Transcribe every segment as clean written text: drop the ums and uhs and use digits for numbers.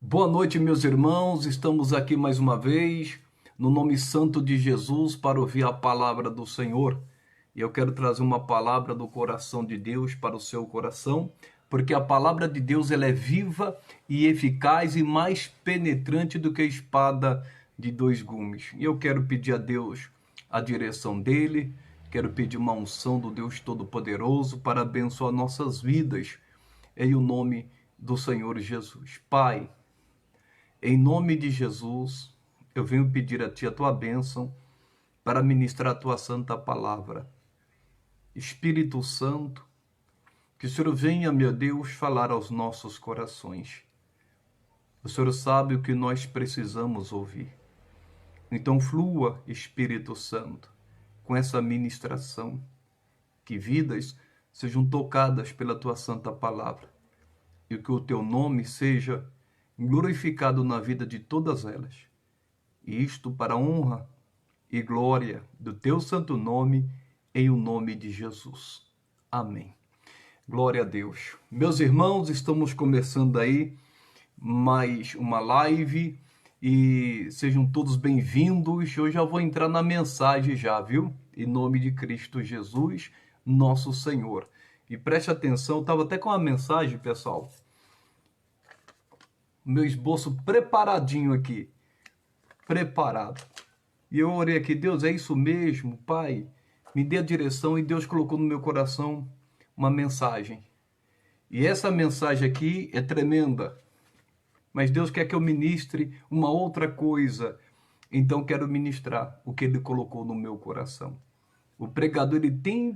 Boa noite, meus irmãos. Estamos aqui mais uma vez, no nome santo de Jesus, para ouvir a palavra do Senhor. E eu quero trazer uma palavra do coração de Deus para o seu coração, porque a palavra de Deus ela é viva e eficaz e mais penetrante do que a espada de dois gumes. E eu quero pedir a Deus a direção dele, quero pedir uma unção do Deus Todo-Poderoso para abençoar nossas vidas, em o nome do Senhor Jesus. Pai, em nome de Jesus, eu venho pedir a Ti a Tua bênção para ministrar a Tua santa palavra. Espírito Santo, que o Senhor venha, meu Deus, falar aos nossos corações. O Senhor sabe o que nós precisamos ouvir. Então flua, Espírito Santo, com essa ministração, que vidas sejam tocadas pela Tua santa palavra e que o Teu nome seja glorificado na vida de todas elas. E isto para a honra e glória do Teu santo nome, em o nome de Jesus. Amém. Glória a Deus. Meus irmãos, estamos começando aí mais uma live e sejam todos bem-vindos. Eu já vou entrar na mensagem já, viu? Em nome de Cristo Jesus, nosso Senhor. E preste atenção, eu estava até com uma mensagem, pessoal. Meu esboço preparadinho aqui. Preparado. E eu orei aqui, Deus, é isso mesmo, Pai? Me dê a direção, e Deus colocou no meu coração uma mensagem. E essa mensagem aqui é tremenda. Mas Deus quer que eu ministre uma outra coisa. Então quero ministrar o que Ele colocou no meu coração. O pregador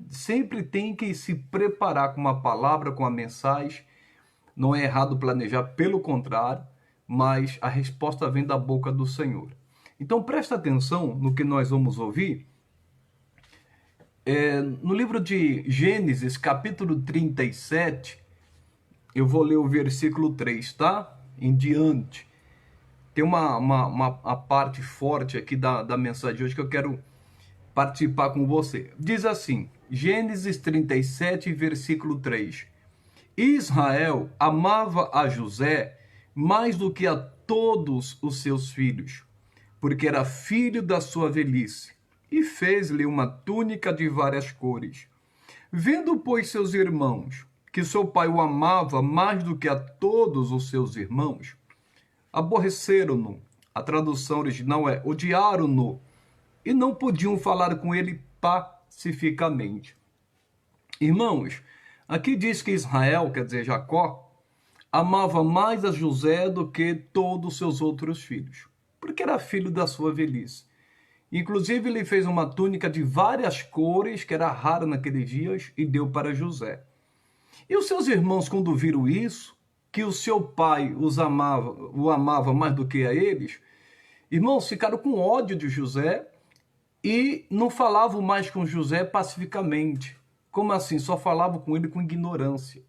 sempre tem que se preparar com uma palavra, com a mensagem. Não é errado planejar, pelo contrário, mas a resposta vem da boca do Senhor. Então presta atenção no que nós vamos ouvir. No livro de Gênesis, capítulo 37, eu vou ler o versículo 3, tá? Em diante. Tem uma parte forte aqui da mensagem de hoje que eu quero participar com você. Diz assim, Gênesis 37, versículo 3. Israel amava a José mais do que a todos os seus filhos, porque era filho da sua velhice, e fez-lhe uma túnica de várias cores. Vendo, pois, seus irmãos que seu pai o amava mais do que a todos os seus irmãos, aborreceram-no. A tradução original é odiaram-no, e não podiam falar com ele pacificamente. Irmãos, aqui diz que Israel, quer dizer Jacó, amava mais a José do que todos os seus outros filhos, porque era filho da sua velhice. Inclusive, ele fez uma túnica de várias cores, que era rara naqueles dias, e deu para José. E os seus irmãos, quando viram isso, que o seu pai o amava mais do que a eles, irmãos, ficaram com ódio de José e não falavam mais com José pacificamente. Como assim? Só falavam com ele com ignorância.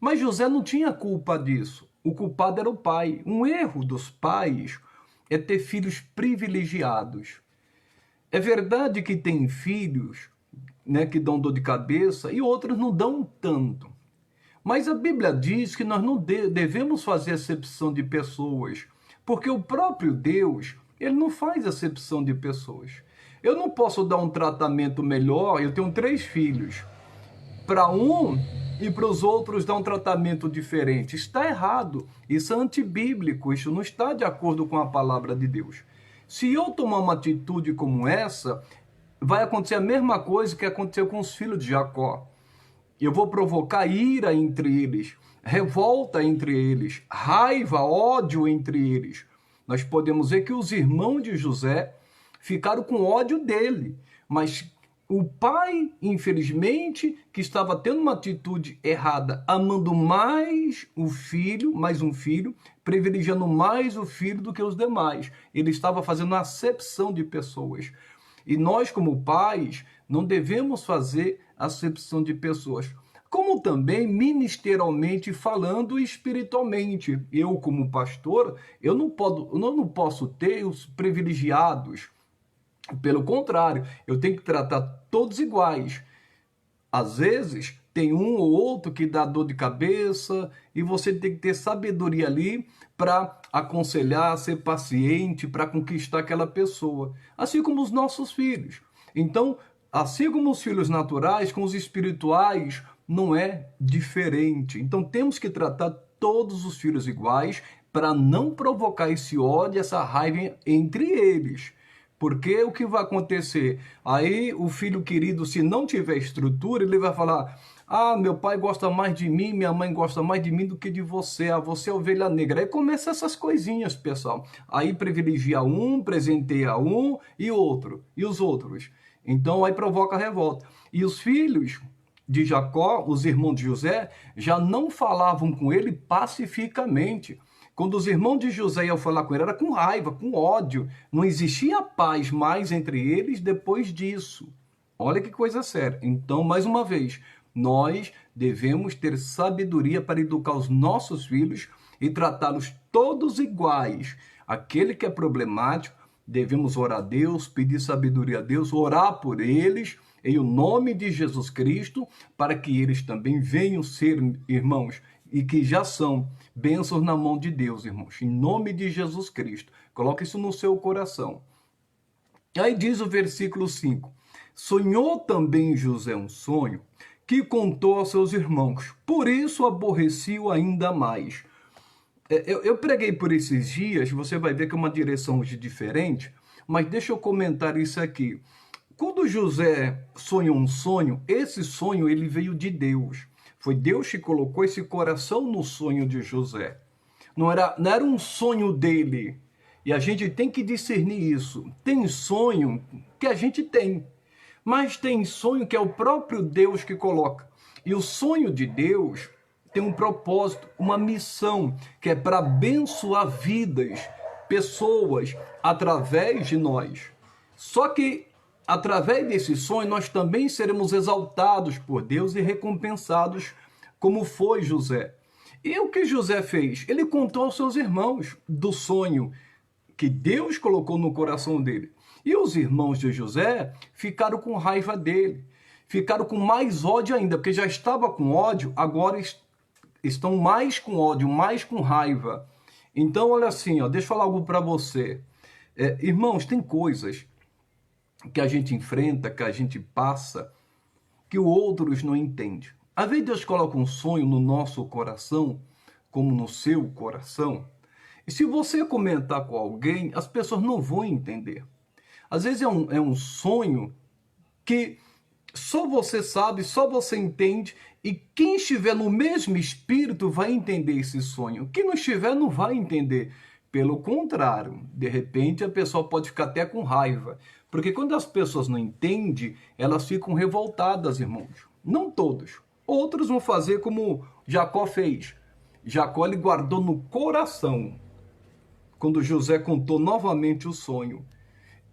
Mas José não tinha culpa disso. O culpado era o pai. Um erro dos pais é ter filhos privilegiados. É verdade que tem filhos, né, que dão dor de cabeça e outros não dão tanto. Mas a Bíblia diz que nós não devemos fazer acepção de pessoas, porque o próprio Deus, ele não faz acepção de pessoas. Eu não posso dar um tratamento melhor, eu tenho 3 filhos, para um e para os outros dar um tratamento diferente. Está errado, isso é antibíblico, isso não está de acordo com a palavra de Deus. Se eu tomar uma atitude como essa, vai acontecer a mesma coisa que aconteceu com os filhos de Jacó. Eu vou provocar ira entre eles, revolta entre eles, raiva, ódio entre eles. Nós podemos ver que os irmãos de José ficaram com ódio dele, mas o pai, infelizmente, que estava tendo uma atitude errada, amando mais um filho, privilegiando mais o filho do que os demais. Ele estava fazendo acepção de pessoas. E nós, como pais, não devemos fazer acepção de pessoas. Como também ministerialmente falando espiritualmente. Eu, como pastor, eu não posso ter os privilegiados. Pelo contrário, eu tenho que tratar todos iguais. Às vezes, tem um ou outro que dá dor de cabeça e você tem que ter sabedoria ali para aconselhar, ser paciente, para conquistar aquela pessoa. Assim como os nossos filhos. Então, assim como os filhos naturais, com os espirituais, não é diferente. Então, temos que tratar todos os filhos iguais para não provocar esse ódio, essa raiva entre eles. Porque o que vai acontecer? Aí o filho querido, se não tiver estrutura, ele vai falar: ah, meu pai gosta mais de mim, minha mãe gosta mais de mim do que de você. Ah, você é ovelha negra. Aí começa essas coisinhas, pessoal. Aí privilegia um, presenteia um e outro. E os outros? Então aí provoca revolta. E os filhos de Jacó, os irmãos de José, já não falavam com ele pacificamente. Quando os irmãos de José iam falar com ele, era com raiva, com ódio. Não existia paz mais entre eles depois disso. Olha que coisa séria. Então, mais uma vez, nós devemos ter sabedoria para educar os nossos filhos e tratá-los todos iguais. Aquele que é problemático, devemos orar a Deus, pedir sabedoria a Deus, orar por eles, em o nome de Jesus Cristo, para que eles também venham ser, irmãos, e que já são bênçãos na mão de Deus, irmãos, em nome de Jesus Cristo. Coloque isso no seu coração. Aí diz o versículo 5: sonhou também José um sonho que contou aos seus irmãos, por isso aborreci-o ainda mais. Eu preguei por esses dias, você vai ver que é uma direção hoje diferente, mas deixa eu comentar isso aqui. Quando José sonhou um sonho, esse sonho ele veio de Deus. Foi Deus que colocou esse coração no sonho de José. Não era um sonho dele. E a gente tem que discernir isso. Tem sonho que a gente tem, mas tem sonho que é o próprio Deus que coloca. E o sonho de Deus tem um propósito, uma missão, que é para abençoar vidas, pessoas, através de nós. Só que através desse sonho, nós também seremos exaltados por Deus e recompensados, como foi José. E o que José fez? Ele contou aos seus irmãos do sonho que Deus colocou no coração dele. E os irmãos de José ficaram com raiva dele, ficaram com mais ódio ainda, porque já estava com ódio, agora estão mais com ódio, mais com raiva. Então, olha assim, deixa eu falar algo para você. Irmãos, tem coisas que a gente enfrenta, que a gente passa, que outros não entendem. Às vezes Deus coloca um sonho no nosso coração, como no seu coração, e se você comentar com alguém, as pessoas não vão entender. Às vezes é um sonho que só você sabe, só você entende, e quem estiver no mesmo espírito vai entender esse sonho. Quem não estiver não vai entender. Pelo contrário, de repente a pessoa pode ficar até com raiva. Porque quando as pessoas não entendem, elas ficam revoltadas, irmãos. Não todos. Outros vão fazer como Jacó fez. Jacó ele guardou no coração, quando José contou novamente o sonho.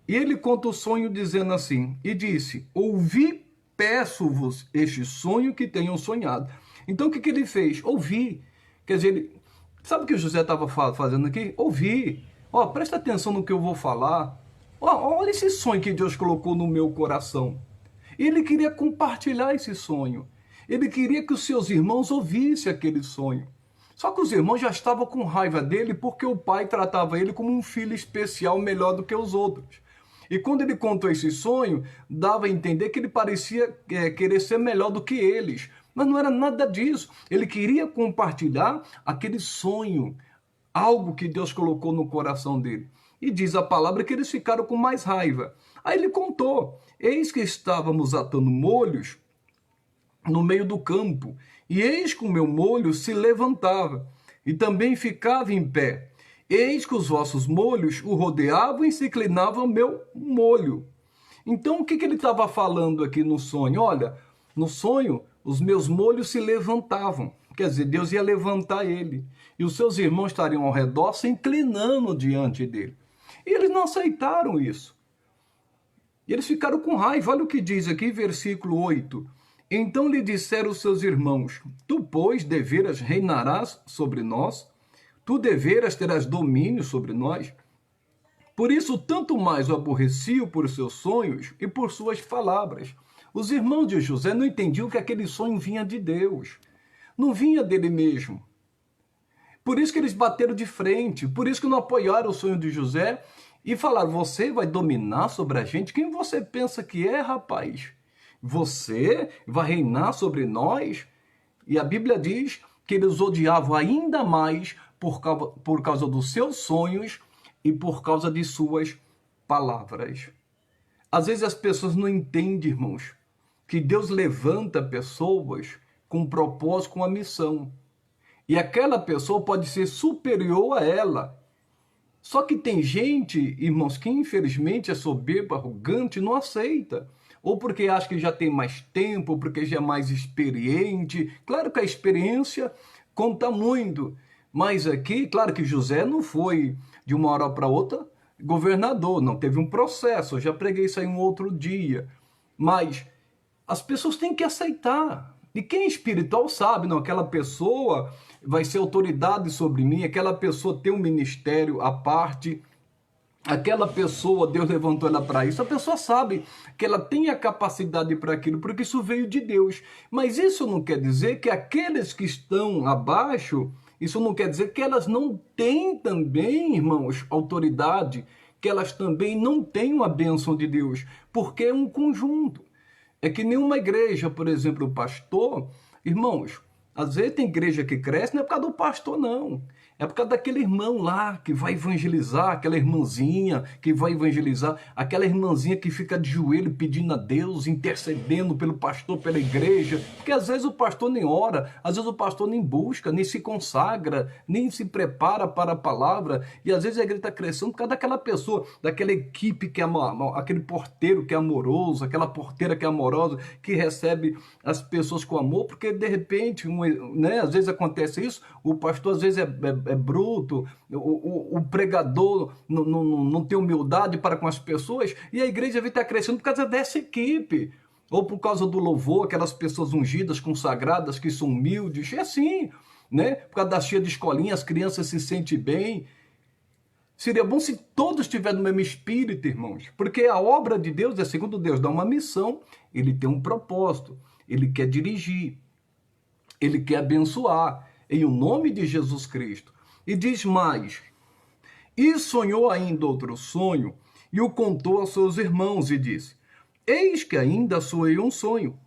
E ele conta o sonho dizendo assim, e disse: ouvi, peço-vos este sonho que tenham sonhado. Então o que ele fez? Ouvi. Quer dizer, sabe o que José estava fazendo aqui? Ouvi. Presta atenção no que eu vou falar. Olha esse sonho que Deus colocou no meu coração. Ele queria compartilhar esse sonho. Ele queria que os seus irmãos ouvissem aquele sonho. Só que os irmãos já estavam com raiva dele porque o pai tratava ele como um filho especial, melhor do que os outros. E quando ele contou esse sonho, dava a entender que ele parecia querer ser melhor do que eles. Mas não era nada disso. Ele queria compartilhar aquele sonho, algo que Deus colocou no coração dele. E diz a palavra que eles ficaram com mais raiva. Aí ele contou: eis que estávamos atando molhos no meio do campo, e eis que o meu molho se levantava, e também ficava em pé. Eis que os vossos molhos o rodeavam e se inclinavam ao meu molho. Então o que ele estava falando aqui no sonho? Olha, no sonho os meus molhos se levantavam. Quer dizer, Deus ia levantar ele. E os seus irmãos estariam ao redor se inclinando diante dele. E eles não aceitaram isso. E eles ficaram com raiva. Olha o que diz aqui, versículo 8. Então lhe disseram os seus irmãos: tu, pois, deveras reinarás sobre nós? Tu deveras terás domínio sobre nós? Por isso, tanto mais o aborreciam por seus sonhos e por suas palavras. Os irmãos de José não entendiam que aquele sonho vinha de Deus, não vinha dele mesmo. Por isso que eles bateram de frente, por isso que não apoiaram o sonho de José e falaram: você vai dominar sobre a gente? Quem você pensa que é, rapaz? Você vai reinar sobre nós? E a Bíblia diz que eles odiavam ainda mais por causa dos seus sonhos e por causa de suas palavras. Às vezes as pessoas não entendem, irmãos, que Deus levanta pessoas com um propósito, com uma missão. E aquela pessoa pode ser superior a ela. Só que tem gente, irmãos, que infelizmente é soberba, arrogante, não aceita. Ou porque acha que já tem mais tempo, ou porque já é mais experiente. Claro que a experiência conta muito. Mas aqui, claro que José não foi de uma hora para outra governador, não, teve um processo. Eu já preguei isso aí um outro dia. Mas as pessoas têm que aceitar. E quem é espiritual sabe, não, aquela pessoa vai ser autoridade sobre mim, aquela pessoa tem um ministério à parte, aquela pessoa, Deus levantou ela para isso, a pessoa sabe que ela tem a capacidade para aquilo, porque isso veio de Deus. Mas isso não quer dizer que aqueles que estão abaixo, isso não quer dizer que elas não têm também, irmãos, autoridade, que elas também não têm a bênção de Deus, porque é um conjunto. É que nenhuma igreja, por exemplo, o pastor, irmãos, às vezes tem igreja que cresce, não é por causa do pastor, não. É por causa daquele irmão lá que vai evangelizar, aquela irmãzinha que vai evangelizar, aquela irmãzinha que fica de joelho pedindo a Deus, intercedendo pelo pastor, pela igreja. Porque às vezes o pastor nem ora, às vezes o pastor nem busca, nem se consagra, nem se prepara para a palavra. E às vezes a igreja está crescendo por causa daquela pessoa, daquela equipe que é aquele porteiro que é amoroso, aquela porteira que é amorosa, que recebe as pessoas com amor, porque de repente, né, às vezes acontece isso, o pastor às vezes é bruto, o pregador não tem humildade para com as pessoas, e a igreja vai estar crescendo por causa dessa equipe, ou por causa do louvor, aquelas pessoas ungidas, consagradas, que são humildes, é assim, né? Por causa da cheia de escolinha, as crianças se sentem bem. Seria bom se todos estiverem no mesmo espírito, irmãos, porque a obra de Deus é segundo Deus, dá uma missão, ele tem um propósito, ele quer dirigir, ele quer abençoar, em o nome de Jesus Cristo. E diz mais: e sonhou ainda outro sonho, e o contou aos seus irmãos, e disse: eis que ainda sonhei um sonho.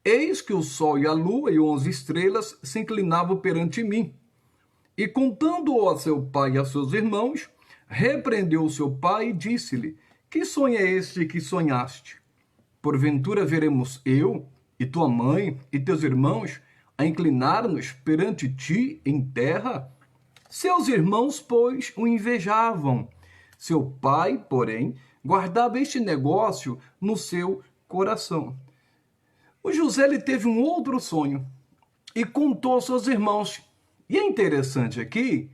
Eis que o sol e a lua e 11 estrelas se inclinavam perante mim. E contando-o a seu pai e a seus irmãos, repreendeu o seu pai e disse-lhe: que sonho é este que sonhaste? Porventura veremos eu, e tua mãe, e teus irmãos, a inclinar-nos perante ti em terra? Seus irmãos, pois, o invejavam. Seu pai, porém, guardava este negócio no seu coração. O José ele teve um outro sonho e contou aos seus irmãos. E é interessante aqui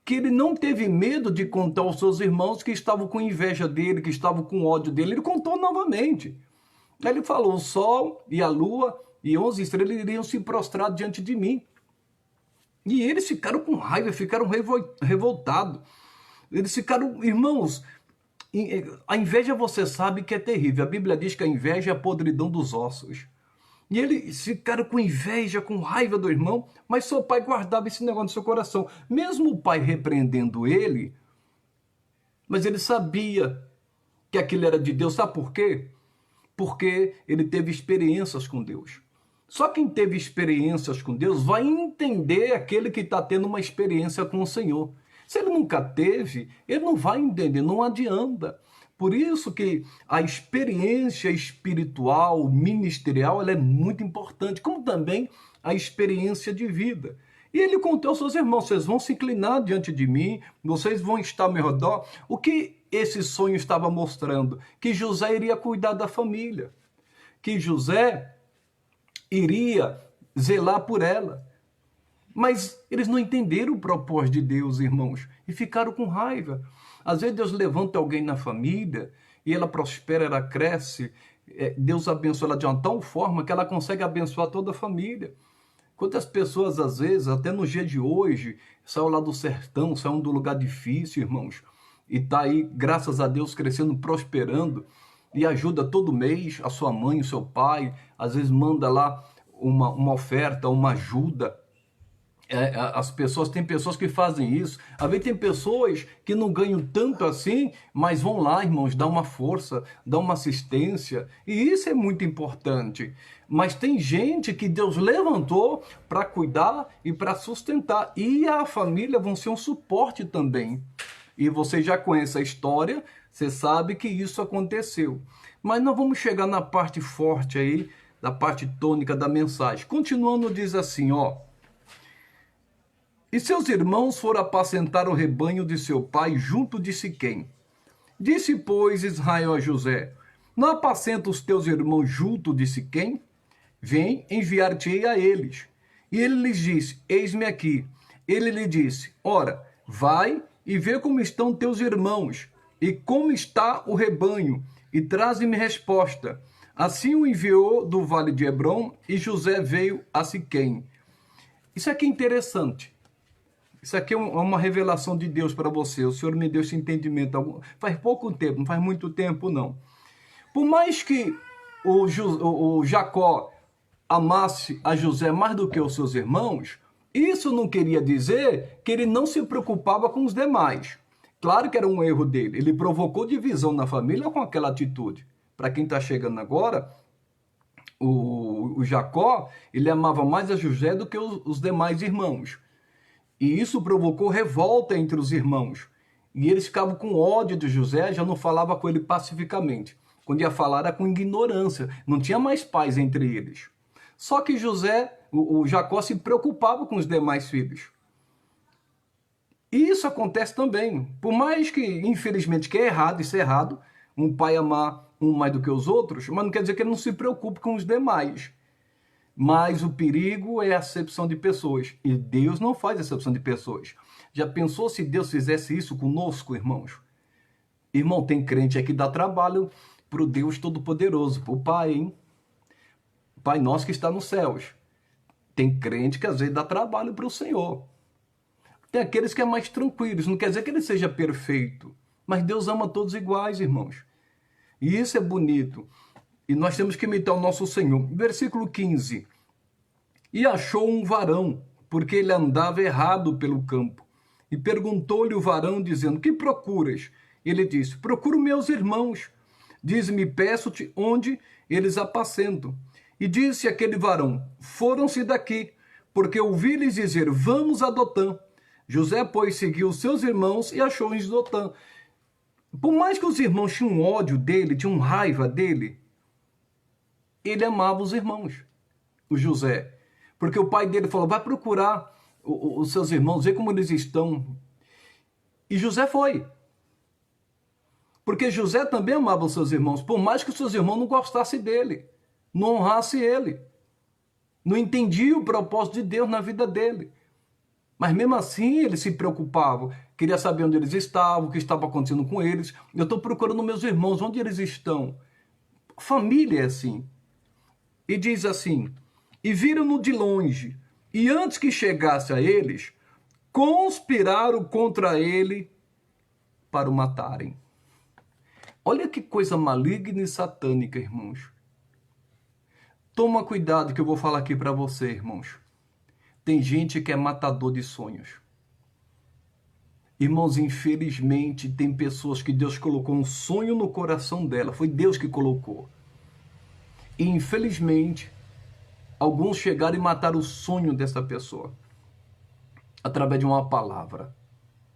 que ele não teve medo de contar aos seus irmãos que estavam com inveja dele, que estavam com ódio dele. Ele contou novamente. Aí ele falou: o sol e a lua e 11 estrelas iriam se prostrar diante de mim. E eles ficaram com raiva, ficaram revoltados. Eles ficaram, irmãos, a inveja você sabe que é terrível. A Bíblia diz que a inveja é a podridão dos ossos. E eles ficaram com inveja, com raiva do irmão, mas seu pai guardava esse negócio no seu coração. Mesmo o pai repreendendo ele, mas ele sabia que aquilo era de Deus. Sabe por quê? Porque ele teve experiências com Deus. Só quem teve experiências com Deus vai entender aquele que está tendo uma experiência com o Senhor. Se ele nunca teve, ele não vai entender, não adianta. Por isso que a experiência espiritual, ministerial, ela é muito importante, como também a experiência de vida. E ele contou aos seus irmãos: vocês vão se inclinar diante de mim, vocês vão estar ao meu redor. O que esse sonho estava mostrando? Que José iria cuidar da família, que José iria zelar por ela. Mas eles não entenderam o propósito de Deus, irmãos, e ficaram com raiva. Às vezes Deus levanta alguém na família e ela prospera, ela cresce, Deus abençoa ela de uma tal forma que ela consegue abençoar toda a família. Quantas pessoas, às vezes, até no dia de hoje, saem lá do sertão, saem do lugar difícil, irmãos, e está aí, graças a Deus, crescendo, prosperando. e ajuda todo mês a sua mãe, o seu pai, às vezes manda lá uma oferta, uma ajuda. As pessoas, tem pessoas que fazem isso. Às vezes tem pessoas que não ganham tanto assim, mas vão lá, irmãos, dar uma força, dar uma assistência. E isso é muito importante. Mas tem gente que Deus levantou para cuidar e para sustentar. E a família vão ser um suporte também. E você já conhece a história, você sabe que isso aconteceu. Mas nós vamos chegar na parte forte aí, da parte tônica da mensagem. Continuando, diz assim, ó. E seus irmãos foram apacentar o rebanho de seu pai junto de Siquém. Disse, pois, Israel a José, não apacenta os teus irmãos junto de Siquém? Vem, enviar-te-ei a eles. E ele lhes disse, eis-me aqui. Ele lhe disse, ora, vai e vê como estão teus irmãos, e como está o rebanho, e traze-me resposta. Assim o enviou do vale de Hebrom, e José veio a Siquém. Isso aqui é interessante. Isso aqui é uma revelação de Deus para você. O Senhor me deu esse entendimento faz pouco tempo, não faz muito tempo não. Por mais que o Jacó amasse a José mais do que os seus irmãos, isso não queria dizer que ele não se preocupava com os demais. Claro que era um erro dele. Ele provocou divisão na família com aquela atitude. Para quem está chegando agora, o Jacó, ele amava mais a José do que os demais irmãos. E isso provocou revolta entre os irmãos. E eles ficavam com ódio de José, já não falava com ele pacificamente. Quando ia falar era com ignorância, não tinha mais paz entre eles. Só que o Jacó se preocupava com os demais filhos. E isso acontece também. Por mais que, infelizmente, que é errado, isso é errado, um pai amar um mais do que os outros, mas não quer dizer que ele não se preocupe com os demais. Mas o perigo é a acepção de pessoas. E Deus não faz acepção de pessoas. Já pensou se Deus fizesse isso conosco, irmãos? Irmão, tem crente aqui que dá trabalho para o Deus Todo-Poderoso, para o Pai, hein? Pai nosso que está nos céus. Tem crente que às vezes dá trabalho para o Senhor. Tem aqueles que é mais tranquilos. Não quer dizer que ele seja perfeito. Mas Deus ama todos iguais, irmãos. E isso é bonito. E nós temos que imitar o nosso Senhor. Versículo 15. E achou um varão, porque ele andava errado pelo campo. E perguntou-lhe o varão, dizendo, que procuras? Ele disse, procuro meus irmãos. Diz-me, peço-te, onde eles apacentam. E disse aquele varão, foram-se daqui, porque ouvi-lhes dizer, vamos a Dotã. José, pois, seguiu os seus irmãos e achou em Dotã. Por mais que os irmãos tinham ódio dele, tinham raiva dele, ele amava os irmãos, o José. Porque o pai dele falou, vai procurar os seus irmãos, ver como eles estão. E José foi. Porque José também amava os seus irmãos, por mais que os seus irmãos não gostassem dele, não honrassem ele, não entendiam o propósito de Deus na vida dele. Mas mesmo assim ele se preocupava, queria saber onde eles estavam, o que estava acontecendo com eles. Eu estou procurando meus irmãos, onde eles estão? Família é assim. E diz assim, e viram-no de longe, e antes que chegasse a eles, conspiraram contra ele para o matarem. Olha que coisa maligna e satânica, irmãos. Toma cuidado que eu vou falar aqui para você, irmãos. Tem gente que é matador de sonhos. Irmãos, infelizmente, tem pessoas que Deus colocou um sonho no coração dela. Foi Deus que colocou. E, infelizmente, alguns chegaram e mataram o sonho dessa pessoa. Através de uma palavra,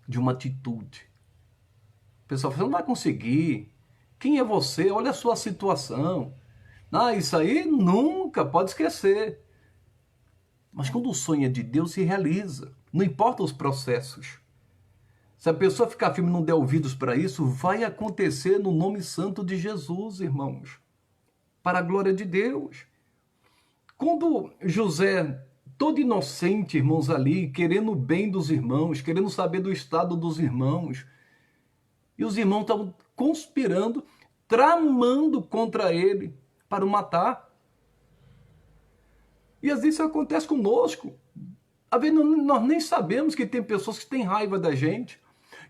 de uma atitude. O pessoal fala, você não vai conseguir. Quem é você? Olha a sua situação. Ah, isso aí nunca, pode esquecer. Mas quando o sonho é de Deus, se realiza. Não importa os processos. Se a pessoa ficar firme e não der ouvidos para isso, vai acontecer no nome santo de Jesus, irmãos. Para a glória de Deus. Quando José, todo inocente, irmãos, ali, querendo o bem dos irmãos, querendo saber do estado dos irmãos, e os irmãos estavam conspirando, tramando contra ele para o matar. E às vezes isso acontece conosco. Às vezes nós nem sabemos que tem pessoas que têm raiva da gente,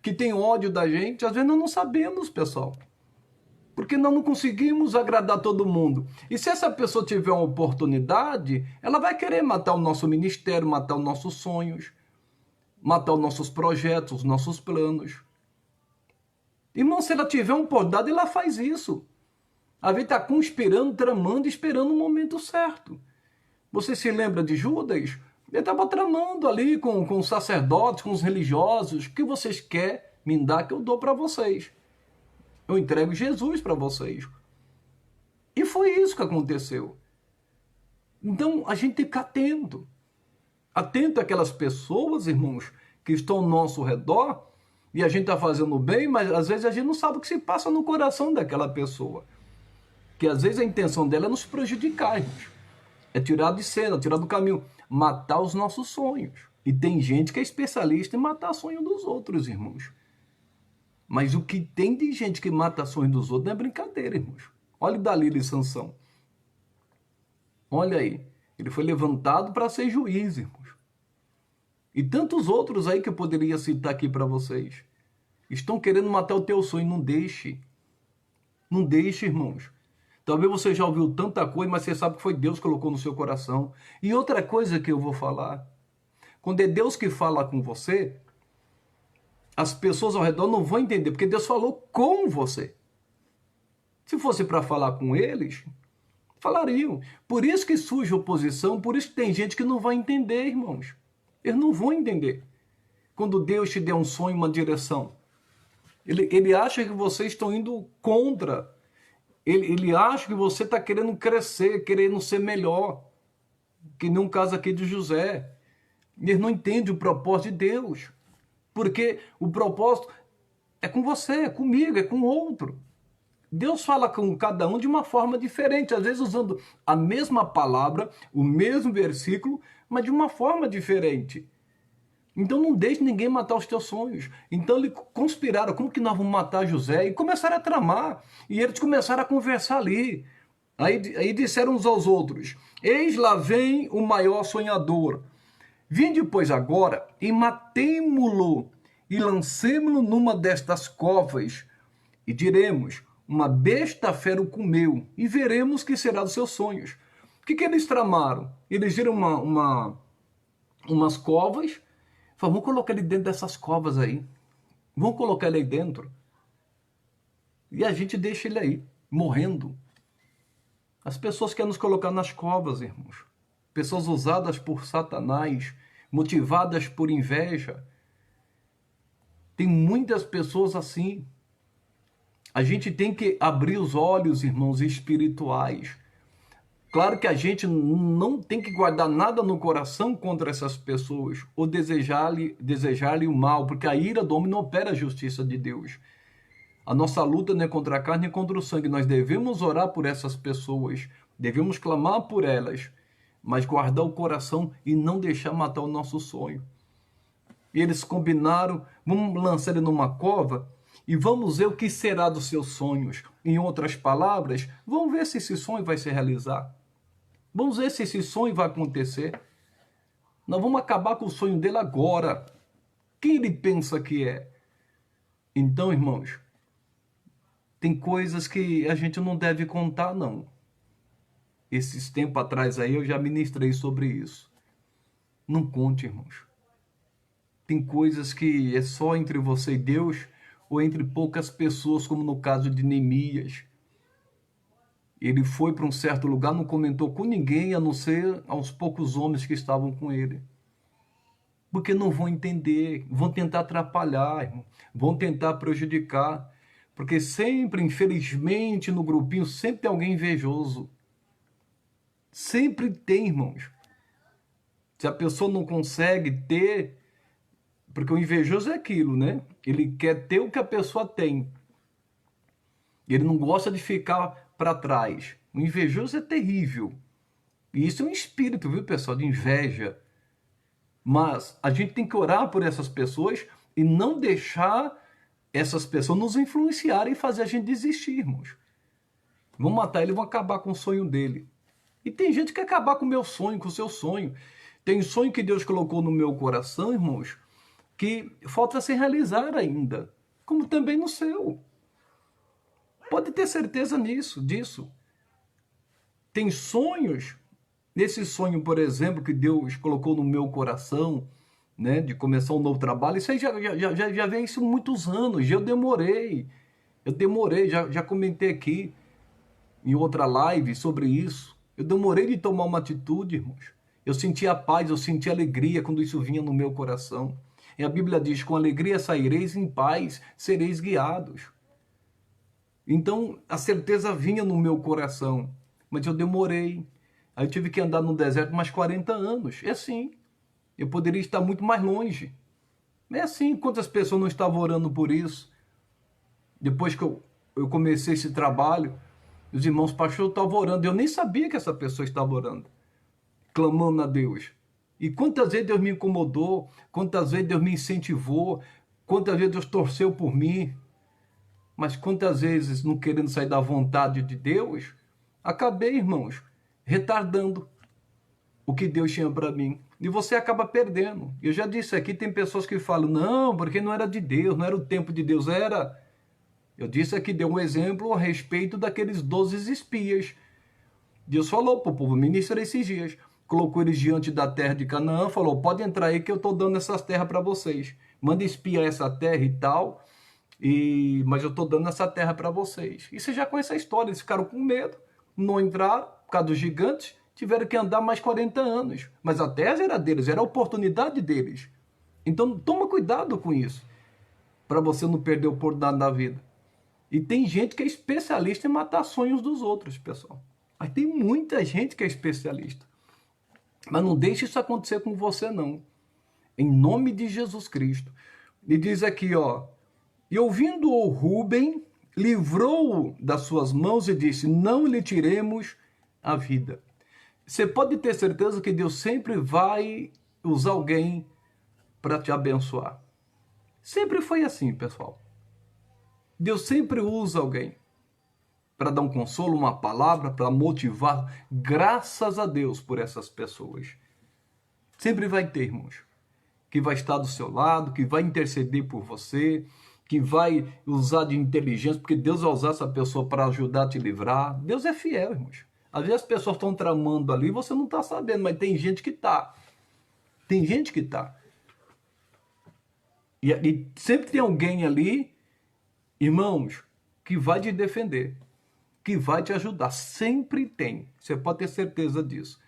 que têm ódio da gente. Às vezes nós não sabemos, pessoal. Porque nós não conseguimos agradar todo mundo. E se essa pessoa tiver uma oportunidade, ela vai querer matar o nosso ministério, matar os nossos sonhos, matar os nossos projetos, os nossos planos. Irmão, se ela tiver uma oportunidade, ela faz isso. A gente está conspirando, tramando, esperando o momento certo. Você se lembra de Judas? Ele estava tramando ali com os sacerdotes, com os religiosos. O que vocês querem me dar que eu dou para vocês? Eu entrego Jesus para vocês. E foi isso que aconteceu. Então, a gente tem que ficar atento. Atento àquelas pessoas, irmãos, que estão ao nosso redor, e a gente está fazendo bem, mas às vezes a gente não sabe o que se passa no coração daquela pessoa. Que às vezes a intenção dela é nos prejudicar, irmãos. É tirar de cena, tirar do caminho, matar os nossos sonhos. E tem gente que é especialista em matar sonhos dos outros, irmãos. Mas o que tem de gente que mata sonhos dos outros não é brincadeira, irmãos. Olha Dalila e Sansão. Olha aí. Ele foi levantado para ser juiz, irmãos. E tantos outros aí que eu poderia citar aqui para vocês. Estão querendo matar o teu sonho. Não deixe. Não deixe, irmãos. Talvez você já ouviu tanta coisa, mas você sabe que foi Deus que colocou no seu coração. E outra coisa que eu vou falar. Quando é Deus que fala com você, as pessoas ao redor não vão entender, porque Deus falou com você. Se fosse para falar com eles, falariam. Por isso que surge oposição, por isso que tem gente que não vai entender, irmãos. Eles não vão entender. Quando Deus te der um sonho, uma direção, ele acha que vocês estão indo contra. Ele acha que você está querendo crescer, querendo ser melhor. Que nem um caso aqui de José. Eles não entendem o propósito de Deus. Porque o propósito é com você, é comigo, é com o outro. Deus fala com cada um de uma forma diferente, às vezes usando a mesma palavra, o mesmo versículo, mas de uma forma diferente. Então não deixe ninguém matar os teus sonhos. Então eles conspiraram, como que nós vamos matar José? E começaram a tramar, e eles começaram a conversar ali. Aí disseram uns aos outros, eis lá vem o maior sonhador. Vinde, pois, agora e matemo-lo e lancemo-lo numa destas covas e diremos, uma besta fera o comeu e veremos que será dos seus sonhos. O que eles tramaram? Eles viram umas covas, falaram, vamos colocar ele dentro dessas covas aí. Vamos colocar ele aí dentro. E a gente deixa ele aí, morrendo. As pessoas querem nos colocar nas covas, irmãos. Pessoas usadas por Satanás, motivadas por inveja. Tem muitas pessoas assim. A gente tem que abrir os olhos, irmãos, espirituais. Claro que a gente não tem que guardar nada no coração contra essas pessoas ou desejar-lhe o mal, porque a ira do homem não opera a justiça de Deus. A nossa luta não é contra a carne, é contra o sangue. Nós devemos orar por essas pessoas, devemos clamar por elas, mas guardar o coração e não deixar matar o nosso sonho. Eles combinaram, vamos lançar ele numa cova e vamos ver o que será dos seus sonhos. Em outras palavras, vamos ver se esse sonho vai se realizar. Vamos ver se esse sonho vai acontecer. Nós vamos acabar com o sonho dele agora. Quem ele pensa que é? Então, irmãos, tem coisas que a gente não deve contar, não. Esses tempos atrás aí eu já ministrei sobre isso. Não conte, irmãos. Tem coisas que é só entre você e Deus ou entre poucas pessoas, como no caso de Neemias. Ele foi para um certo lugar, não comentou com ninguém, a não ser aos poucos homens que estavam com ele. Porque não vão entender, vão tentar atrapalhar, irmão, vão tentar prejudicar. Porque sempre, infelizmente, no grupinho, sempre tem alguém invejoso. Sempre tem, irmãos. Se a pessoa não consegue ter... Porque o invejoso é aquilo, né? Ele quer ter o que a pessoa tem. Ele não gosta de ficar para trás. O invejoso é terrível. E isso é um espírito, viu, pessoal, de inveja. Mas a gente tem que orar por essas pessoas e não deixar essas pessoas nos influenciarem e fazer a gente desistir, irmãos. Vão matar ele, vão acabar com o sonho dele. E tem gente que quer acabar com o meu sonho, com o seu sonho. Tem sonho que Deus colocou no meu coração, irmãos, que falta se realizar ainda, como também no seu. Pode ter certeza disso. Tem sonhos. Nesse sonho, por exemplo, que Deus colocou no meu coração, né, de começar um novo trabalho, isso aí já vem isso muitos anos. Eu demorei, já comentei aqui em outra live sobre isso. Eu demorei de tomar uma atitude, irmãos. Eu sentia paz, eu sentia alegria quando isso vinha no meu coração. E a Bíblia diz: com alegria saireis, em paz sereis guiados. Então a certeza vinha no meu coração, mas eu demorei. Aí eu tive que andar no deserto mais 40 anos. É assim. Eu poderia estar muito mais longe. É assim. Quantas pessoas não estavam orando por isso? Depois que eu comecei esse trabalho, os irmãos, pastor, estavam orando. Eu nem sabia que essa pessoa estava orando, clamando a Deus. E quantas vezes Deus me incomodou, quantas vezes Deus me incentivou, quantas vezes Deus torceu por mim. Mas quantas vezes, não querendo sair da vontade de Deus, acabei, irmãos, retardando o que Deus tinha para mim. E você acaba perdendo. Eu já disse aqui, tem pessoas que falam, não, porque não era de Deus, não era o tempo de Deus, era. Eu disse aqui, dei um exemplo a respeito daqueles 12 espias. Deus falou para o povo, ministra esses dias. Colocou eles diante da terra de Canaã, falou, pode entrar aí que eu estou dando essas terras para vocês. Manda espiar essa terra e tal, mas eu estou dando essa terra para vocês. E você já conhece a história, eles ficaram com medo, não entraram, por causa dos gigantes, tiveram que andar mais 40 anos. Mas a terra era deles, era a oportunidade deles. Então toma cuidado com isso, para você não perder a oportunidade da vida. E tem gente que é especialista em matar sonhos dos outros, pessoal. Mas tem muita gente que é especialista. Mas não deixe isso acontecer com você, não. Em nome de Jesus Cristo. E diz aqui, ó. E ouvindo-o Rúben, livrou-o das suas mãos e disse, não lhe tiremos a vida. Você pode ter certeza que Deus sempre vai usar alguém para te abençoar. Sempre foi assim, pessoal. Deus sempre usa alguém para dar um consolo, uma palavra, para motivar. Graças a Deus por essas pessoas. Sempre vai ter, irmãos, que vai estar do seu lado, que vai interceder por você, que vai usar de inteligência, porque Deus vai usar essa pessoa para ajudar a te livrar. Deus é fiel, irmãos. Às vezes as pessoas estão tramando ali e você não está sabendo, mas tem gente que está. Tem gente que está. E sempre tem alguém ali, irmãos, que vai te defender, que vai te ajudar. Sempre tem. Você pode ter certeza disso.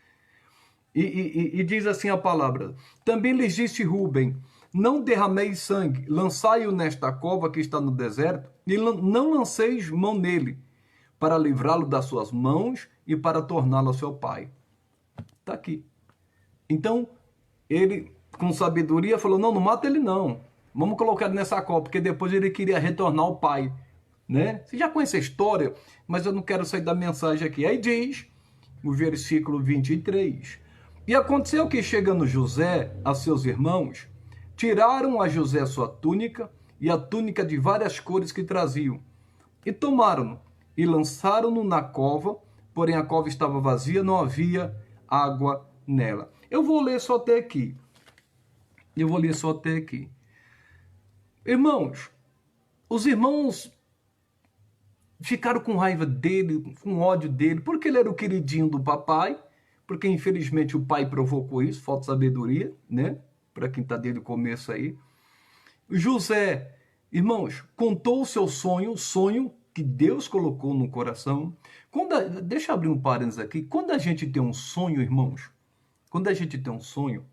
E diz assim a palavra: também lhes disse Rúben, não derrameis sangue, lançai-o nesta cova que está no deserto, e não lanceis mão nele, para livrá-lo das suas mãos e para torná-lo a seu pai. Está aqui. Então, ele, com sabedoria, falou, não mata ele não. Vamos colocar ele nessa cova, porque depois ele queria retornar ao pai. Né? Você já conhece a história, mas eu não quero sair da mensagem aqui. Aí diz, o versículo 23, e aconteceu que, chegando José a seus irmãos, tiraram a José sua túnica e a túnica de várias cores que traziam, e tomaram-no e lançaram-no na cova, porém a cova estava vazia, não havia água nela. Eu vou ler só até aqui. Irmãos, os irmãos ficaram com raiva dele, com ódio dele, porque ele era o queridinho do papai, porque infelizmente o pai provocou isso, falta de sabedoria, né? Para quem está desde o começo aí. José, irmãos, contou o seu sonho, que Deus colocou no coração. Deixa eu abrir um parênteses aqui. Quando a gente tem um sonho, irmãos, quando a gente tem um sonho,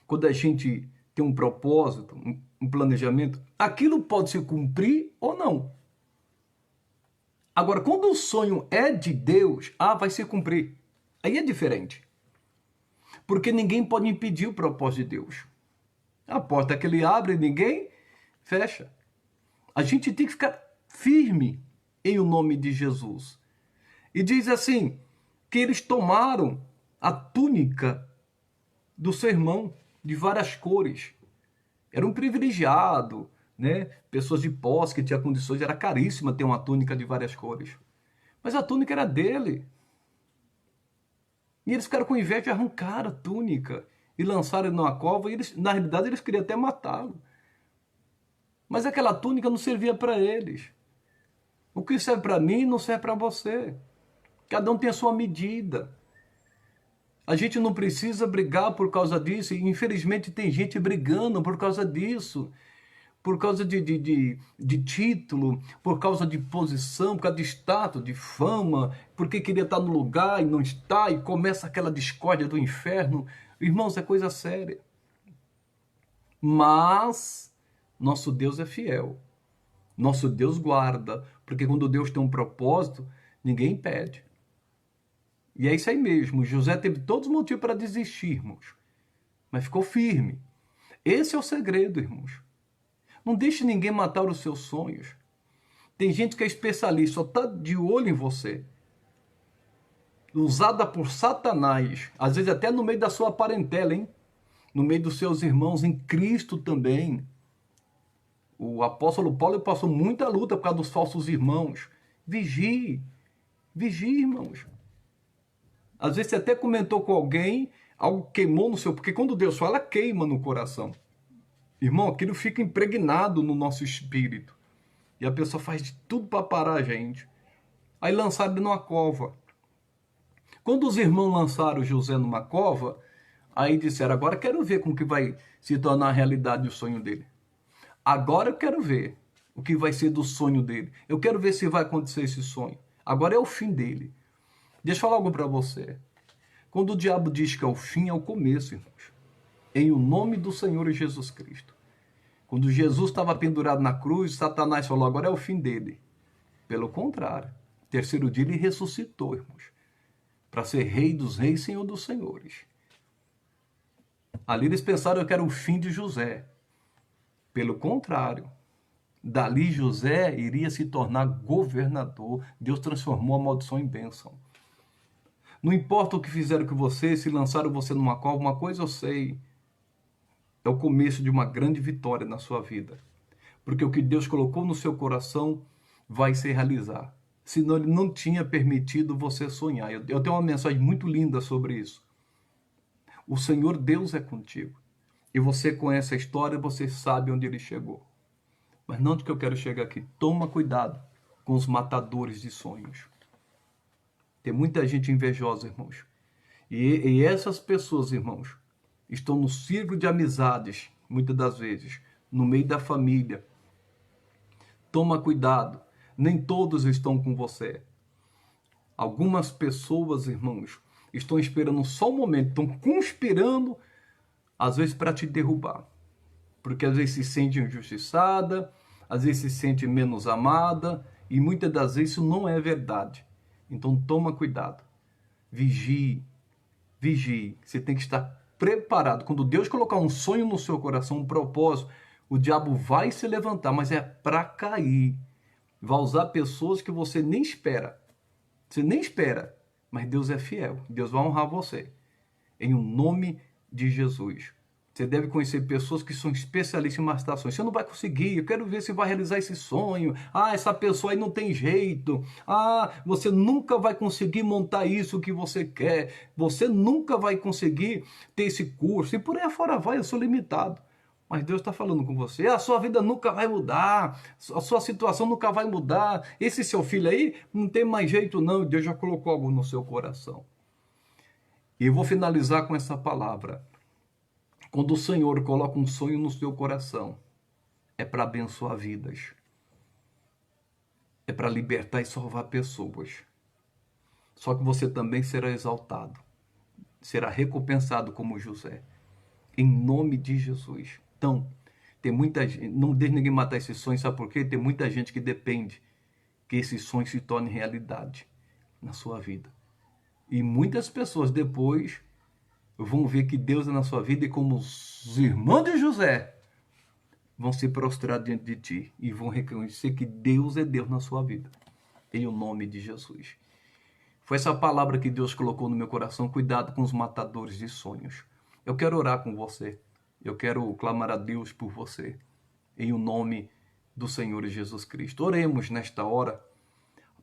quando a gente tem um propósito, um planejamento, aquilo pode se cumprir ou não. Agora, quando o sonho é de Deus, vai se cumprir. Aí é diferente. Porque ninguém pode impedir o propósito de Deus. A porta que ele abre, ninguém fecha. A gente tem que ficar firme em o nome de Jesus. E diz assim, que eles tomaram a túnica do seu irmão, de várias cores. Era um privilegiado, né? Pessoas de posse que tinham condições, era caríssima ter uma túnica de várias cores. Mas a túnica era dele. E eles ficaram com inveja de arrancar a túnica e lançaram ele numa cova. E na realidade, eles queriam até matá-lo. Mas aquela túnica não servia para eles. O que serve para mim não serve para você. Cada um tem a sua medida. A gente não precisa brigar por causa disso. E infelizmente tem gente brigando por causa disso. Por causa de título, por causa de posição, por causa de status, de fama, porque queria estar no lugar e não está, e começa aquela discórdia do inferno. Irmãos, é coisa séria. Mas nosso Deus é fiel. Nosso Deus guarda, porque quando Deus tem um propósito, ninguém impede. E é isso aí mesmo. José teve todos os motivos para desistir, irmãos, mas ficou firme. Esse é o segredo, irmãos. Não deixe ninguém matar os seus sonhos. Tem gente que é especialista, só está de olho em você. Usada por Satanás, às vezes até no meio da sua parentela, hein? No meio dos seus irmãos em Cristo também. O apóstolo Paulo passou muita luta por causa dos falsos irmãos. Vigie, vigie, irmãos. Às vezes você até comentou com alguém, algo queimou no seu... Porque quando Deus fala, queima no coração. Irmão, aquilo fica impregnado no nosso espírito. E a pessoa faz de tudo para parar a gente. Aí lançaram ele numa cova. Quando os irmãos lançaram José numa cova, aí disseram, agora quero ver como que vai se tornar a realidade o sonho dele. Agora eu quero ver o que vai ser do sonho dele. Eu quero ver se vai acontecer esse sonho. Agora é o fim dele. Deixa eu falar algo para você. Quando o diabo diz que é o fim, é o começo, irmãos. Em o nome do Senhor Jesus Cristo. Quando Jesus estava pendurado na cruz, Satanás falou, agora é o fim dele. Pelo contrário, terceiro dia ele ressuscitou, irmãos, para ser rei dos reis, senhor dos senhores. Ali eles pensaram que era o fim de José. Pelo contrário, dali José iria se tornar governador. Deus transformou a maldição em bênção. Não importa o que fizeram com você, se lançaram você numa cova, uma coisa eu sei, é o começo de uma grande vitória na sua vida. Porque o que Deus colocou no seu coração vai se realizar. Senão ele não tinha permitido você sonhar. Eu tenho uma mensagem muito linda sobre isso. O Senhor Deus é contigo. E você conhece a história, você sabe onde ele chegou. Mas não do que eu quero chegar aqui. Toma cuidado com os matadores de sonhos. Tem muita gente invejosa, irmãos. E essas pessoas, irmãos, estão no círculo de amizades, muitas das vezes, no meio da família. Toma cuidado. Nem todos estão com você. Algumas pessoas, irmãos, estão esperando só um momento, estão conspirando, às vezes, para te derrubar. Porque às vezes se sente injustiçada, às vezes se sente menos amada, e muitas das vezes isso não é verdade. Então toma cuidado. Vigie. Vigie. Você tem que estar preparado. Quando Deus colocar um sonho no seu coração, um propósito, o diabo vai se levantar, mas é para cair. Vai usar pessoas que você nem espera. Você nem espera, mas Deus é fiel. Deus vai honrar você. Em o nome de Jesus. Você deve conhecer pessoas que são especialistas em mastações. Você não vai conseguir, eu quero ver se vai realizar esse sonho. Ah, essa pessoa aí não tem jeito. Ah, você nunca vai conseguir montar isso que você quer. Você nunca vai conseguir ter esse curso. E por aí afora vai, eu sou limitado. Mas Deus está falando com você. A sua vida nunca vai mudar. A sua situação nunca vai mudar. Esse seu filho aí não tem mais jeito não. Deus já colocou algo no seu coração. E eu vou finalizar com essa palavra. Quando o Senhor coloca um sonho no seu coração, é para abençoar vidas. É para libertar e salvar pessoas. Só que você também será exaltado. Será recompensado como José. Em nome de Jesus. Então, tem muita gente, não deixe ninguém matar esses sonhos, sabe por quê? Tem muita gente que depende que esses sonhos se tornem realidade na sua vida. E muitas pessoas depois vão ver que Deus é na sua vida e como os irmãos de José vão se prostrar diante de ti e vão reconhecer que Deus é Deus na sua vida. Em o nome de Jesus. Foi essa palavra que Deus colocou no meu coração. Cuidado com os matadores de sonhos. Eu quero orar com você. Eu quero clamar a Deus por você. Em o nome do Senhor Jesus Cristo. Oremos nesta hora.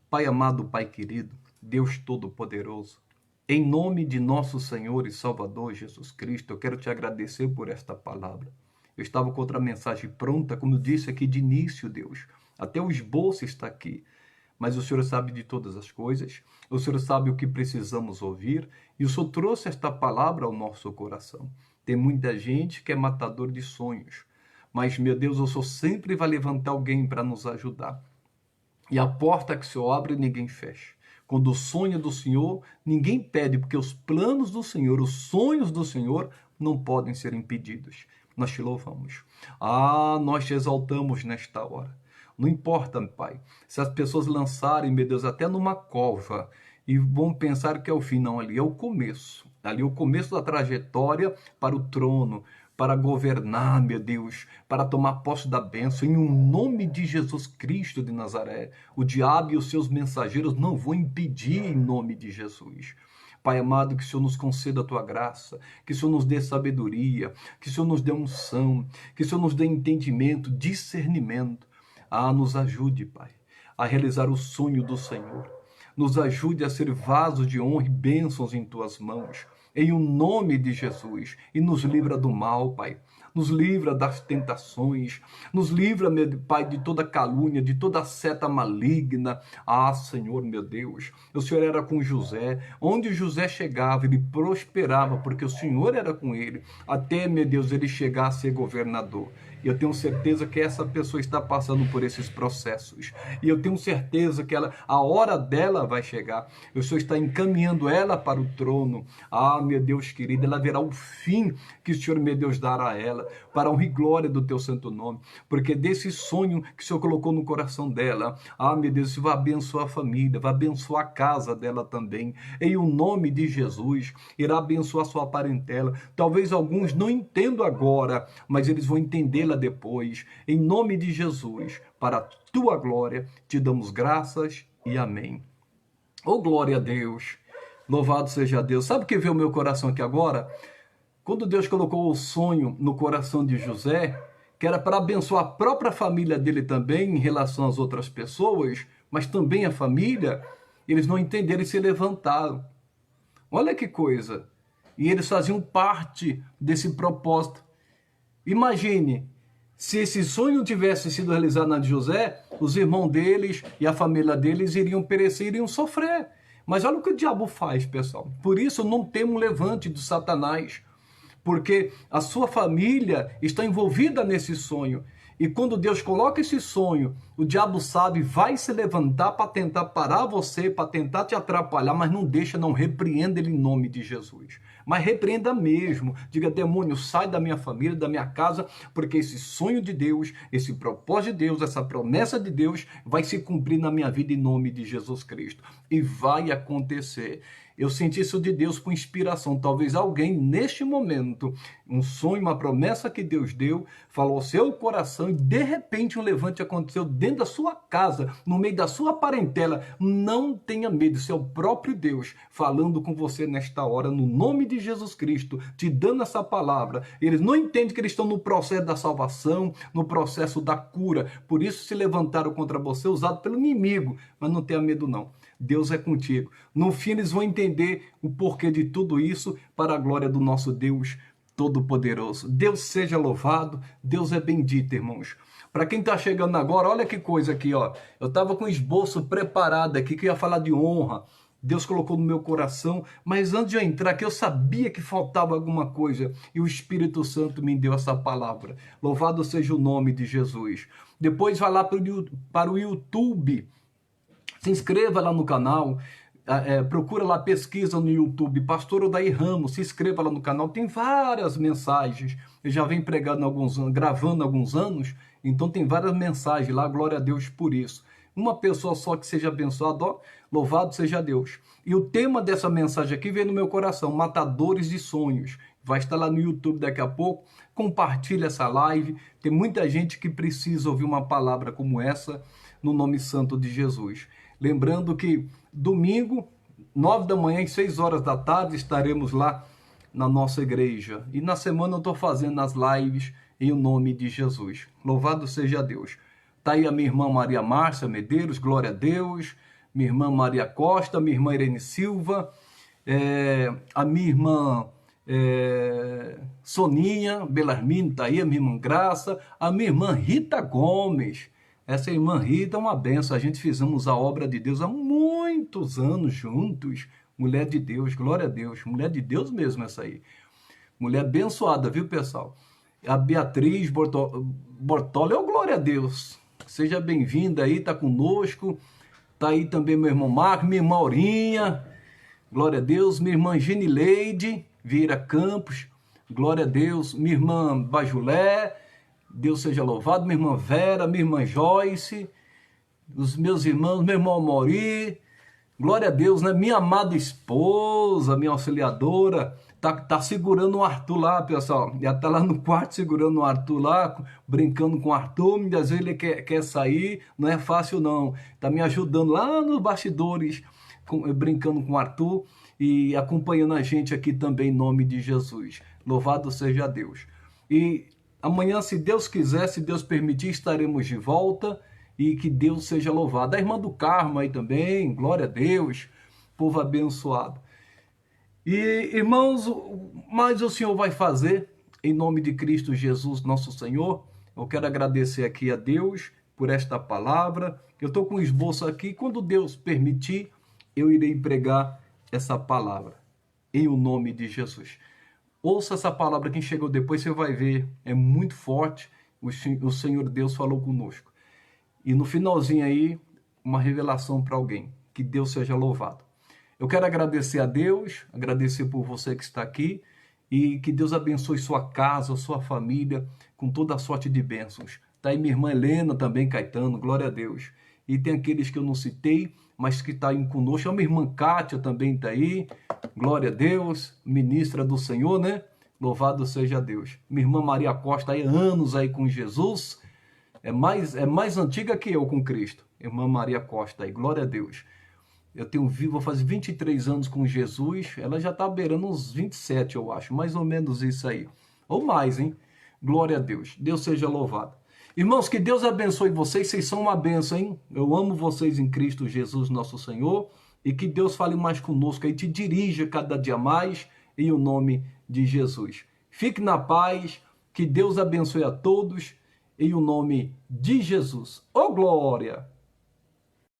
Pai amado, Pai querido, Deus Todo-Poderoso. Em nome de nosso Senhor e Salvador Jesus Cristo, eu quero te agradecer por esta palavra. Eu estava com outra mensagem pronta, como eu disse aqui de início, Deus. Até o esboço está aqui. mas o Senhor sabe de todas as coisas, o Senhor sabe o que precisamos ouvir, e o Senhor trouxe esta palavra ao nosso coração. Tem muita gente que é matador de sonhos, mas, meu Deus, o Senhor sempre vai levantar alguém para nos ajudar. E a porta que o Senhor abre, ninguém fecha. Quando o sonho é do Senhor, ninguém pede, porque os planos do Senhor, os sonhos do Senhor, não podem ser impedidos. Nós te louvamos. Nós te exaltamos nesta hora. Não importa, Pai, se as pessoas lançarem, meu Deus, até numa cova, e vão pensar que é o fim. Não, ali é o começo. Ali é o começo da trajetória para o trono, para governar, meu Deus, para tomar posse da bênção, em nome de Jesus Cristo de Nazaré. O diabo e os seus mensageiros não vão impedir, em nome de Jesus. Pai amado, que o Senhor nos conceda a tua graça, que o Senhor nos dê sabedoria, que o Senhor nos dê unção, que o Senhor nos dê entendimento, discernimento. Nos ajude, Pai, a realizar o sonho do Senhor. Nos ajude a ser vasos de honra e bênçãos em tuas mãos, em o nome de Jesus. E nos livra do mal, Pai. Nos livra das tentações, nos livra, meu Pai, de toda calúnia, de toda seta maligna. Senhor, meu Deus, o Senhor era com José, onde José chegava, ele prosperava, porque o Senhor era com ele, até, meu Deus, ele chegar a ser governador. E eu tenho certeza que essa pessoa está passando por esses processos. E eu tenho certeza que a hora dela vai chegar. O Senhor está encaminhando ela para o trono. Meu Deus querido, ela verá o fim que o Senhor, meu Deus, dará a ela, para a honra e glória do teu santo nome. Porque desse sonho que o Senhor colocou no coração dela, meu Deus, isso vai abençoar a família, vai abençoar a casa dela também. Em o nome de Jesus, irá abençoar a sua parentela. Talvez alguns não entendam agora, mas eles vão entendê-la depois. Em nome de Jesus, para a tua glória, te damos graças e amém. Glória a Deus. Louvado seja Deus. Sabe o que veio ao meu coração aqui agora? Quando Deus colocou o sonho no coração de José, que era para abençoar a própria família dele também, em relação às outras pessoas, mas também a família, eles não entenderam e se levantaram. Olha que coisa. E eles faziam parte desse propósito. Imagine, se esse sonho tivesse sido realizado na de José, os irmãos deles e a família deles iriam perecer, iriam sofrer. Mas olha o que o diabo faz, pessoal. Por isso não tem um levante do Satanás, porque a sua família está envolvida nesse sonho. E quando Deus coloca esse sonho, o diabo sabe, vai se levantar para tentar parar você, para tentar te atrapalhar, mas não deixa, não repreenda ele em nome de Jesus. Mas repreenda mesmo. Diga, demônio, sai da minha família, da minha casa, porque esse sonho de Deus, esse propósito de Deus, essa promessa de Deus vai se cumprir na minha vida em nome de Jesus Cristo. E vai acontecer. Eu senti isso de Deus com inspiração. Talvez alguém, neste momento, um sonho, uma promessa que Deus deu, falou ao seu coração e, de repente, um levante aconteceu dentro da sua casa, no meio da sua parentela. Não tenha medo, isso é o próprio Deus falando com você nesta hora, no nome de Jesus Cristo, te dando essa palavra. Eles não entendem que eles estão no processo da salvação, no processo da cura. Por isso se levantaram contra você, usado pelo inimigo. Mas não tenha medo, não. Deus é contigo. No fim, eles vão entender o porquê de tudo isso para a glória do nosso Deus Todo-Poderoso. Deus seja louvado, Deus é bendito, irmãos. Para quem está chegando agora, olha que coisa aqui, ó. Eu estava com o esboço preparado aqui, que ia falar de honra. Deus colocou no meu coração, mas antes de eu entrar aqui, eu sabia que faltava alguma coisa, e o Espírito Santo me deu essa palavra. Louvado seja o nome de Jesus. Depois vai lá para o YouTube. Se inscreva lá no canal, procura lá, pesquisa no YouTube, Pastor Odair Ramos, se inscreva lá no canal, tem várias mensagens, eu já venho pregando alguns anos, gravando alguns anos, então tem várias mensagens lá, glória a Deus por isso. Uma pessoa só que seja abençoada, louvado seja Deus. E o tema dessa mensagem aqui veio no meu coração, matadores de sonhos. Vai estar lá no YouTube daqui a pouco, compartilha essa live, tem muita gente que precisa ouvir uma palavra como essa, no nome santo de Jesus. Lembrando que domingo, 9 da manhã e 6 horas da tarde, estaremos lá na nossa igreja. E na semana eu estou fazendo as lives em nome de Jesus. Louvado seja Deus. Está aí a minha irmã Maria Márcia Medeiros, glória a Deus. Minha irmã Maria Costa, minha irmã Irene Silva, a minha irmã Soninha Belarmino está aí, a minha irmã Graça, a minha irmã Rita Gomes. Essa irmã Rita é uma benção. A gente fizemos a obra de Deus há muitos anos juntos. Mulher de Deus, glória a Deus. Mulher de Deus mesmo essa aí. Mulher abençoada, viu, pessoal? A Beatriz Bortoli, glória a Deus. Seja bem-vinda aí, tá conosco. Tá aí também meu irmão Marcos, minha irmã Aurinha. Glória a Deus. Minha irmã Genileide Vieira Campos. Glória a Deus. Minha irmã Bajulé. Deus seja louvado. Minha irmã Vera, minha irmã Joyce. Os meus irmãos, meu irmão Mauri. Glória a Deus, né? Minha amada esposa, minha auxiliadora, tá segurando o Arthur lá, pessoal. Já tá lá no quarto segurando o Arthur lá, brincando com o Arthur. Muitas vezes ele quer sair, não é fácil não. Tá me ajudando lá nos bastidores, brincando com o Arthur e acompanhando a gente aqui também em nome de Jesus. Louvado seja Deus. E amanhã, se Deus quiser, se Deus permitir, estaremos de volta. E que Deus seja louvado. A irmã do Carmo aí também, glória a Deus, povo abençoado. E, irmãos, mas o Senhor vai fazer, em nome de Cristo Jesus, nosso Senhor. Eu quero agradecer aqui a Deus por esta palavra. Eu estou com um esboço aqui, quando Deus permitir, eu irei pregar essa palavra, em o nome de Jesus. Ouça essa palavra, quem chegou depois, você vai ver, é muito forte, o Senhor Deus falou conosco. E no finalzinho aí, uma revelação para alguém. Que Deus seja louvado. Eu quero agradecer a Deus, agradecer por você que está aqui. E que Deus abençoe sua casa, sua família, com toda a sorte de bênçãos. Está aí minha irmã Helena também, Caetano, glória a Deus. E tem aqueles que eu não citei, mas que está aí conosco. A minha irmã Kátia também está aí, glória a Deus, ministra do Senhor, né? Louvado seja Deus. Minha irmã Maria Costa aí, anos aí com Jesus. É mais antiga que eu com Cristo. Irmã Maria Costa aí, glória a Deus. Vou fazer 23 anos com Jesus, ela já está beirando uns 27, eu acho, mais ou menos isso aí. Ou mais, hein? Glória a Deus. Deus seja louvado. Irmãos, que Deus abençoe vocês são uma benção, hein? Eu amo vocês em Cristo Jesus, nosso Senhor, e que Deus fale mais conosco aí, te dirija cada dia mais, em o nome de Jesus. Fique na paz, que Deus abençoe a todos, em o nome de Jesus. Glória!